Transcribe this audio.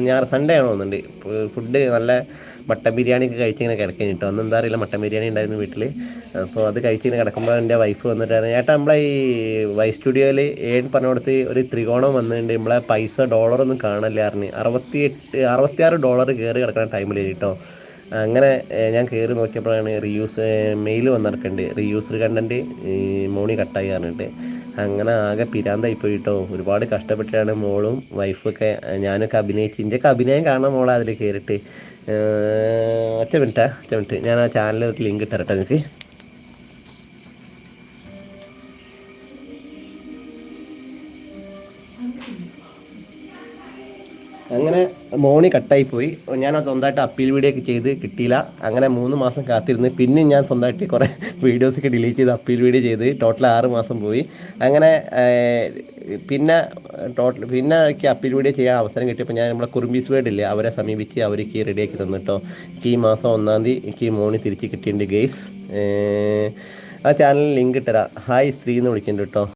ഞാൻ സൺഡേ ആണോ തോന്നുന്നുണ്ട്. ഫുഡ് നല്ല മട്ടൻ ബിരിയാണി ഒക്കെ കഴിച്ചിങ്ങനെ കിടക്കാൻ കിട്ടും. അന്ന് എന്താ അറിയില്ല, മട്ടൻ ബിരിയാണി ഉണ്ടായിരുന്നു വീട്ടിൽ. അപ്പോൾ അത് കഴിച്ചിങ്ങനെ കിടക്കുമ്പോൾ എൻ്റെ വൈഫ് വന്നിട്ടാണ്, ഏട്ടാ നമ്മളെ ഈ വൈ സ്റ്റുഡിയോയിൽ പറഞ്ഞ കൊടുത്ത് ഒരു ത്രികോണം വന്നിട്ടുണ്ട്, നമ്മളെ പൈസ ഡോളറൊന്നും കാണില്ല അറിഞ്ഞ്. 66 ഡോളർ കയറി കിടക്കുന്ന ടൈമിൽ കേട്ടോ. അങ്ങനെ ഞാൻ കയറി നോക്കിയപ്പോഴാണ് മെയിൽ വന്നിടക്കുന്നുണ്ട്, റീയൂസ്ഡ് കണ്ടൻറ്റ് മോണി കട്ടായി പറഞ്ഞിട്ട്. അങ്ങനെ ആകെ പിരാന്തായി പോയിട്ടോ. ഒരുപാട് കഷ്ടപ്പെട്ടിട്ടാണ് മോളും വൈഫൊക്കെ ഞാനൊക്കെ അഭിനയിച്ച്, ഇന്ത്യക്ക് അഭിനയം കാണാൻ മോളെ അതിൽ കയറിയിട്ട്. ഒറ്റ മിനിറ്റ് ഞാൻ ആ ചാനലിൽ ഒരു ലിങ്ക് ഇട്ടരട്ടെ നിങ്ങൾക്ക്. അങ്ങനെ മോണി കട്ടായിപ്പോയി. ഞാൻ സ്വന്തമായിട്ട് അപ്പീൽ വീഡിയോ ഒക്കെ ചെയ്ത് കിട്ടിയില്ല. അങ്ങനെ 3 മാസം കാത്തിരുന്ന് പിന്നെ ഞാൻ സ്വന്തമായിട്ട് കുറേ വീഡിയോസൊക്കെ ഡിലീറ്റ് ചെയ്ത് അപ്പീൽ വീഡിയോ ചെയ്ത് ടോട്ടൽ 6 മാസം പോയി. അങ്ങനെ പിന്നെ എനിക്ക് അപ്പീൽ വീഡിയോ ചെയ്യാൻ അവസരം കിട്ടിയപ്പോൾ ഞാൻ നമ്മളെ കുറുമ്പീസ് വേർഡില്ലേ അവരെ സമീപിച്ച് അവർക്ക് റെഡിയാക്കി തന്നു കേട്ടോ. എനിക്ക് ഈ മാസം 1-ാം തീയതി എനിക്ക് മോണി തിരിച്ച് കിട്ടിയിട്ടുണ്ട് ഗെയ്സ്. ആ ചാനലിൽ ലിങ്ക് ഇട്ടരാം. ഹായ് ശ്രീ എന്ന് വിളിക്കുന്നുണ്ട് കേട്ടോ.